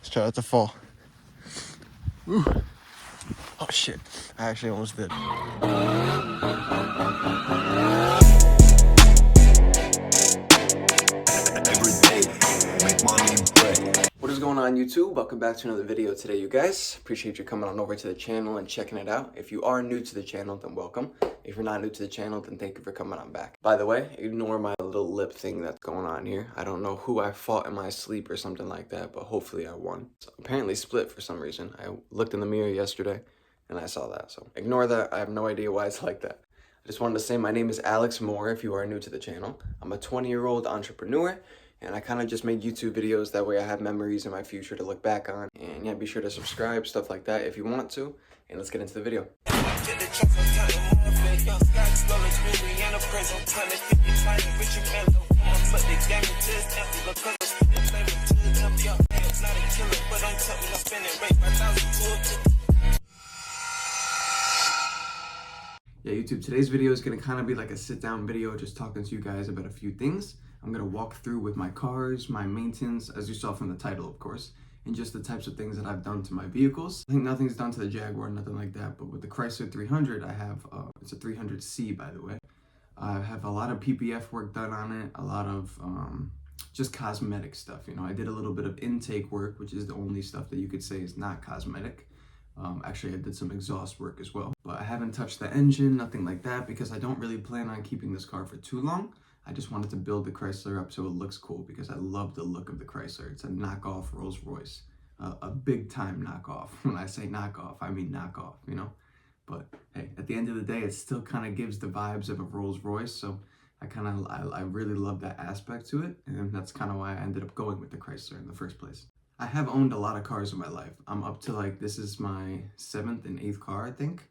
Let's try not to fall. Woo. Oh shit, I actually almost did. What is going on, YouTube? Welcome back to another video today, you guys. Appreciate you coming on over to the channel and checking it out. If you are new to the channel, then welcome. If you're not new to the channel, then thank you for coming on back. By the way, ignore my little lip thing that's going on here. I don't know who I fought in my sleep or something like that, but hopefully I won. So apparently split for some reason. I looked in the mirror yesterday and I saw that, so ignore that. I have no idea why it's like that. I just wanted to say my name is Alex Moore if you are new to the channel. I'm a 20-year-old entrepreneur, and I kind of just make YouTube videos. That way I have memories in my future to look back on. And yeah, be sure to subscribe, stuff like that if you want to. And let's get into the video. Yeah, YouTube, today's video is going to kind of be like a sit-down video, just talking to you guys about a few things. I'm going to walk through with my cars, my maintenance, as you saw from the title, of course, and just the types of things that I've done to my vehicles. I think nothing's done to the Jaguar, nothing like that, but with the Chrysler 300, I have, it's a 300C, by the way. I have a lot of PPF work done on it, a lot of just cosmetic stuff. You know, I did a little bit of intake work, which is the only stuff that you could say is not cosmetic. Actually, I did some exhaust work as well, but I haven't touched the engine, nothing like that, because I don't really plan on keeping this car for too long. I just wanted to build the Chrysler up so it looks cool, because I love the look of the Chrysler. It's a knockoff Rolls Royce, a big time knockoff. When I say knockoff, I mean knockoff, you know? But hey, at the end of the day, it still kind of gives the vibes of a Rolls Royce, so I really love that aspect to it, and that's kind of why I ended up going with the Chrysler in the first place. I have owned a lot of cars in my life. I'm up to like, this is my 7th and 8th car, I think,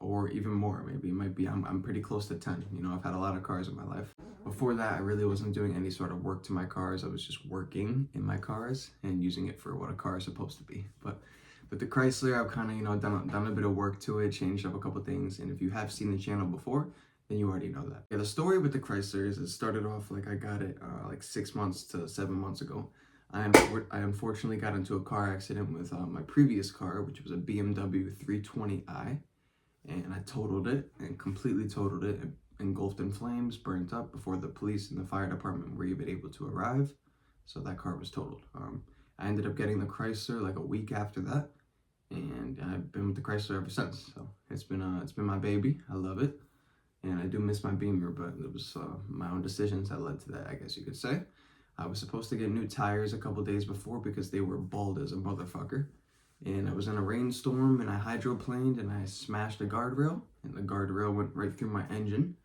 or even more. Maybe it might be, I'm pretty close to 10. You know, I've had a lot of cars in my life. Before that, I really wasn't doing any sort of work to my cars. I was just working in my cars and using it for what a car is supposed to be. But with the Chrysler, I've kind of, you know, done a bit of work to it, changed up a couple things. And if you have seen the channel before, then you already know that. Yeah, the story with the Chrysler is it started off like I got it like 6 months to 7 months ago. I unfortunately got into a car accident with my previous car, which was a BMW 320i, and I totaled it and completely totaled it, engulfed in flames, burnt up before the police and the fire department were even able to arrive. So that car was totaled. I ended up getting the Chrysler like a week after that, and I've been with the Chrysler ever since. So it's been my baby. I love it, and I do miss my Beamer, but it was my own decisions that led to that, I guess you could say. I was supposed to get new tires a couple days before because they were bald as a motherfucker. And I was in a rainstorm and I hydroplaned and I smashed a guardrail, and the guardrail went right through my engine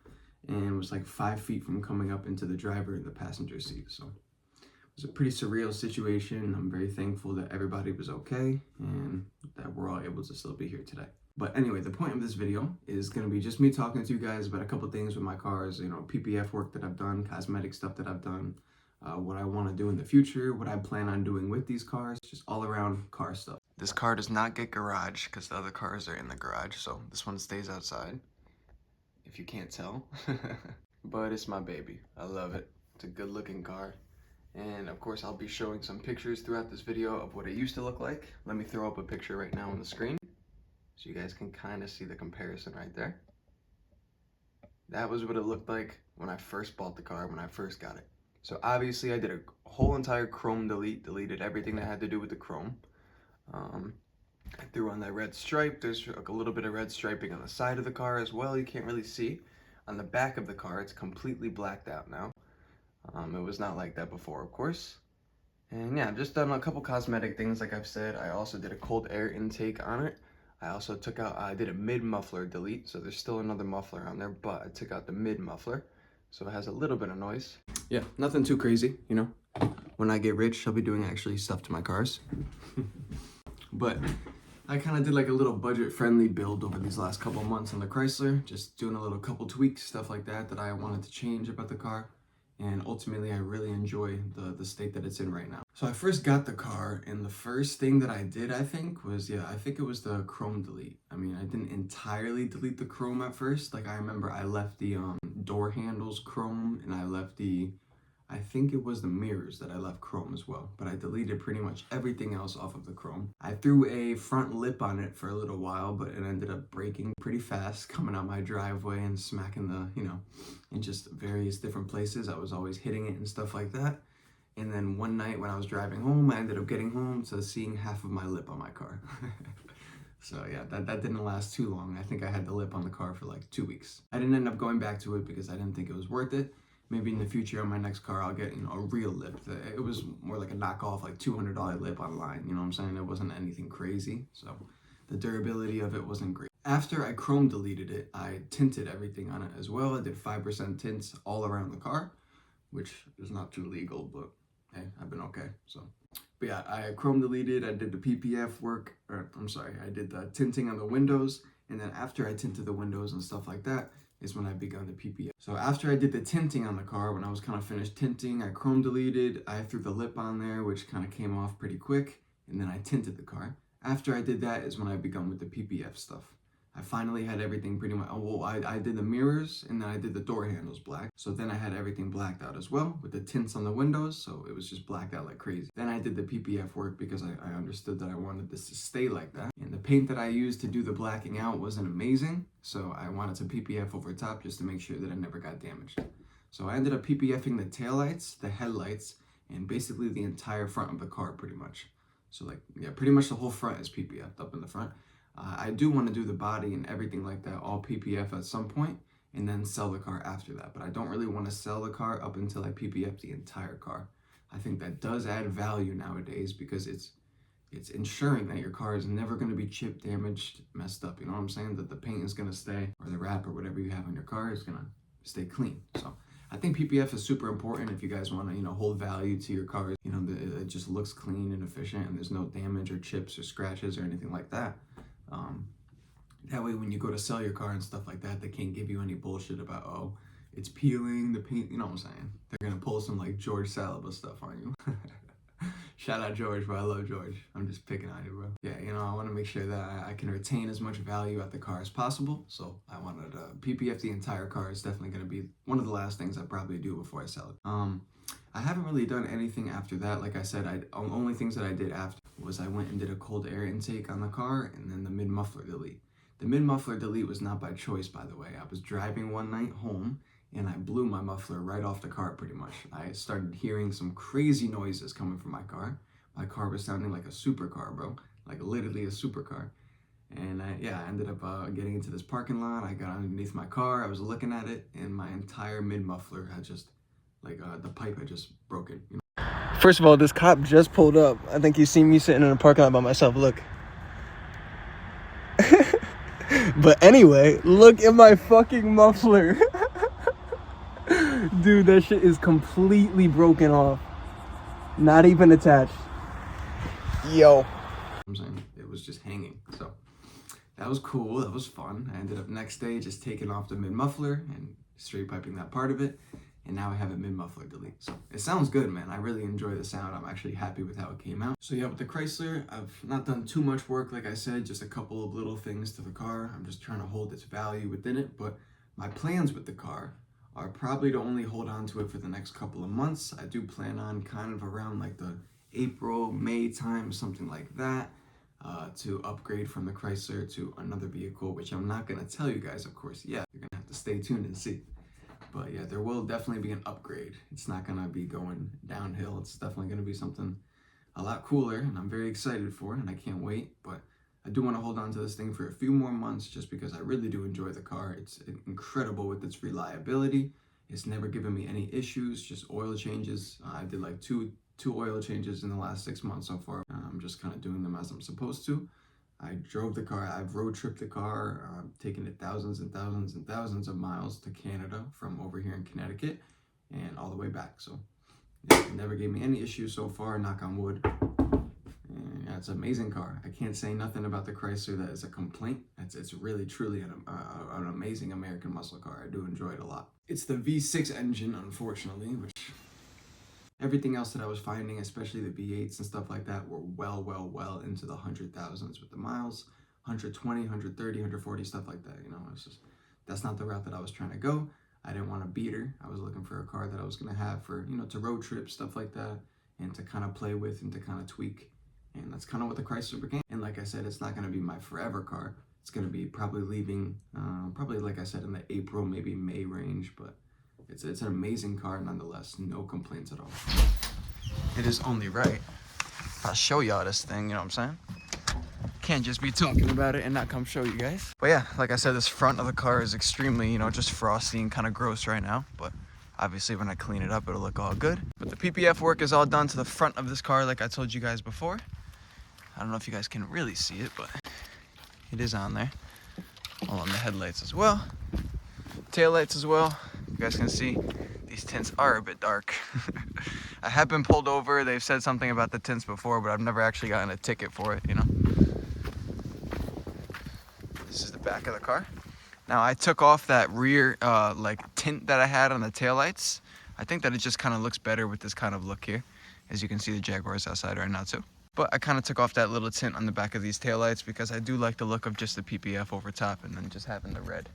and was like 5 feet from coming up into the driver and the passenger seat. So it was a pretty surreal situation. I'm very thankful that everybody was okay and that we're all able to still be here today. But anyway, the point of this video is going to be just me talking to you guys about a couple things with my cars, you know, PPF work that I've done, cosmetic stuff that I've done, what I want to do in the future, what I plan on doing with these cars, just all around car stuff. This car does not get garage because the other cars are in the garage, so this one stays outside, if you can't tell. But it's my baby. I love it. It's a good looking car. And of course, I'll be showing some pictures throughout this video of what it used to look like. Let me throw up a picture right now on the screen so you guys can kind of see the comparison right there. That was what it looked like when I first bought the car, when I first got it. So obviously I did a whole entire chrome deleted everything that had to do with the chrome. I threw on that red stripe. There's a little bit of red striping on the side of the car as well. You can't really see. On the back of the car, it's completely blacked out now. It was not like that before, of course. And yeah, I've just done a couple cosmetic things, like I've said. I also did a cold air intake on it. I also I did a mid muffler delete, so there's still another muffler on there, but I took out the mid muffler, so it has a little bit of noise. Yeah, nothing too crazy, you know. When I get rich, I'll be doing actually stuff to my cars. But I kind of did like a little budget-friendly build over these last couple months on the Chrysler, just doing a couple tweaks, stuff like that I wanted to change about the car. And ultimately, I really enjoy the state that it's in right now. So I first got the car, and the first thing that I did, I think, was, I think it was the chrome delete. I mean, I didn't entirely delete the chrome at first. Like, I remember I left the door handles chrome, and I left the I think it was the mirrors that I left chrome as well, but I deleted pretty much everything else off of the chrome. I threw a front lip on it for a little while, but it ended up breaking pretty fast, coming out my driveway and smacking the, in just various different places. I was always hitting it and stuff like that. And then one night when I was driving home, I ended up getting home to seeing half of my lip on my car. So yeah, that didn't last too long. I think I had the lip on the car for like 2 weeks. I didn't end up going back to it because I didn't think it was worth it. Maybe in the future on my next car, I'll get, a real lip. It was more like a knockoff, like $200 lip online. You know what I'm saying? It wasn't anything crazy. So the durability of it wasn't great. After I chrome deleted it, I tinted everything on it as well. I did 5% tints all around the car, which is not too legal, but hey, I've been okay. So, but yeah, I chrome deleted. I did the PPF work, or I'm sorry, I did the tinting on the windows. And then after I tinted the windows and stuff like that, is when I began the PPF. So after I did the tinting on the car, when I was kind of finished tinting, I chrome deleted, I threw the lip on there, which kind of came off pretty quick, and then I tinted the car. After I did that is when I began with the PPF stuff. I finally had everything pretty much, I did the mirrors, and then I did the door handles black. So then I had everything blacked out as well, with the tints on the windows, so it was just blacked out like crazy. Then I did the PPF work because I understood that I wanted this to stay like that. And the paint that I used to do the blacking out wasn't amazing, so I wanted to PPF over top just to make sure that it never got damaged. So I ended up PPFing the taillights, the headlights, and basically the entire front of the car pretty much. So like, yeah, pretty much the whole front is PPF'd up in the front. I do want to do the body and everything like that, all PPF at some point, and then sell the car after that. But I don't really want to sell the car up until I PPF the entire car. I think that does add value nowadays because it's ensuring that your car is never going to be chipped, damaged, messed up. You know what I'm saying? That the paint is going to stay, or the wrap or whatever you have on your car is going to stay clean. So I think PPF is super important if you guys want to, hold value to your cars. It just looks clean and efficient, and there's no damage or chips or scratches or anything like that. That way when you go to sell your car and stuff like that, they can't give you any bullshit about, oh, it's peeling, the paint, you know what I'm saying? They're gonna pull some like George Salaba stuff on you. Shout out George, bro. I love George. I'm just picking on you, bro. Yeah, I want to make sure that I can retain as much value at the car as possible. So I wanted to PPF the entire car. Is definitely going to be one of the last things I probably do before I sell it. I haven't really done anything after that. Like I said, only things that I did after was I went and did a cold air intake on the car and then the mid-muffler delete. The mid-muffler delete was not by choice, by the way. I was driving one night home and I blew my muffler right off the car pretty much. I started hearing some crazy noises coming from my car. My car was sounding like a supercar, bro. Like literally a supercar. And I ended up getting into this parking lot. I got underneath my car. I was looking at it and my entire mid-muffler had just, the pipe had just broken. First of all, this cop just pulled up. I think he's seen me sitting in a parking lot by myself. Look. But anyway, look at my fucking muffler. Dude, that shit is completely broken off. Not even attached. Yo. I'm saying it was just hanging. So that was cool. That was fun. I ended up next day just taking off the mid-muffler and straight piping that part of it. And now I have a mid-muffler delete. So it sounds good, man. I really enjoy the sound. I'm actually happy with how it came out. So yeah, with the Chrysler, I've not done too much work, like I said, just a couple of little things to the car. I'm just trying to hold its value within it. But my plans with the car are probably to only hold on to it for the next couple of months. I do plan on kind of around like the April, May time, something like that, to upgrade from the Chrysler to another vehicle, which I'm not gonna tell you guys, of course, yet. You're gonna have to stay tuned and see. But yeah, there will definitely be an upgrade. It's not gonna be going downhill. It's definitely gonna be something a lot cooler, and I'm very excited for it, and I can't wait. But I do want to hold on to this thing for a few more months just because I really do enjoy the car. It's incredible with its reliability. It's never given me any issues, just oil changes. I did like two oil changes in the last 6 months so far. I'm just kind of doing them as I'm supposed to. I drove the car, I've road tripped the car, taken it thousands and thousands and thousands of miles to Canada from over here in Connecticut and all the way back. So yeah, it never gave me any issues so far, knock on wood. And yeah, it's an amazing car. I can't say nothing about the Chrysler that is a complaint. It's really, truly an amazing American muscle car. I do enjoy it a lot. It's the V6 engine, unfortunately, which everything else that I was finding, especially the V8s and stuff like that, were well into the 100,000s with the miles, 120, 130, 140, stuff like that. It's just, that's not the route that I was trying to go. I didn't want a beater. I was looking for a car that I was gonna have for, you know, to road trip, stuff like that, and to kind of play with and to kind of tweak. And that's kind of what the Chrysler became. And like I said, it's not gonna be my forever car. It's gonna be probably leaving, probably like I said, in the April, maybe May range, but it's an amazing car nonetheless. No complaints at all. It is only right I'll show y'all this thing, you know what I'm saying? Can't just be talking about it and not come show you guys. But yeah, like I said, this front of the car is extremely, you know, just frosty and kind of gross right now. But obviously when I clean it up, it'll look all good. But the PPF work is all done to the front of this car, like I told you guys before. I don't know if you guys can really see it, but it is on there. All on the headlights as well. Tail lights as well. You guys can see these tints are a bit dark. I have been pulled over. They've said something about the tints before, but I've never actually gotten a ticket for it, you know. This is the back of the car. Now I took off that rear like tint that I had on the taillights. I think that it just kind of looks better with this kind of look here. As you can see, the Jaguar's outside right now too. But I kind of took off that little tint on the back of these taillights because I do like the look of just the PPF over top and then just having the red.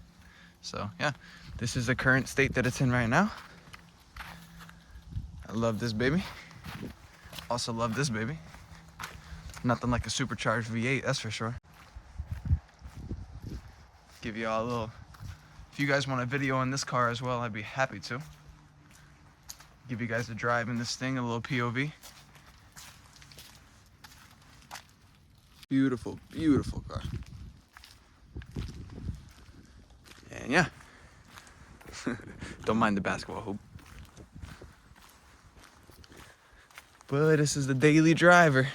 So yeah, this is the current state that it's in right now. I love this baby. Also love this baby. Nothing like a supercharged V8, that's for sure. Give you all a little, if you guys want a video on this car as well, I'd be happy to. Give you guys a drive in this thing, a little POV. Beautiful, beautiful car. And yeah, don't mind the basketball hoop. But this is the daily driver.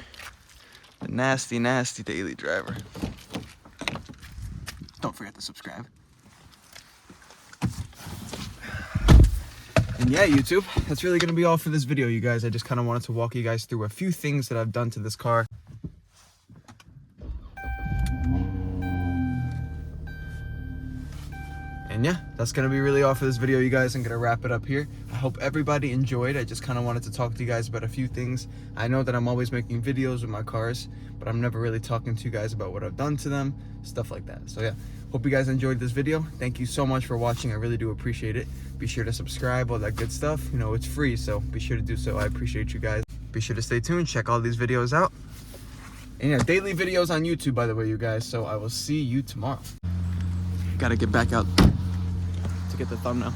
The nasty, nasty daily driver. Don't forget to subscribe. And yeah, YouTube, that's really gonna be all for this video, you guys. I just kind of wanted to walk you guys through a few things that I've done to this car. And yeah, that's gonna be really all for this video, you guys. I'm gonna wrap it up here. I hope everybody enjoyed. I just kind of wanted to talk to you guys about a few things. I know that I'm always making videos with my cars, but I'm never really talking to you guys about what I've done to them, stuff like that. So yeah, hope you guys enjoyed this video. Thank you so much for watching. I really do appreciate it. Be sure to subscribe, all that good stuff. You know, it's free, so be sure to do so. I appreciate you guys. Be sure to stay tuned, check all these videos out. And yeah, daily videos on YouTube, by the way, you guys. So I will see you tomorrow. Gotta get back out to get the thumbnail.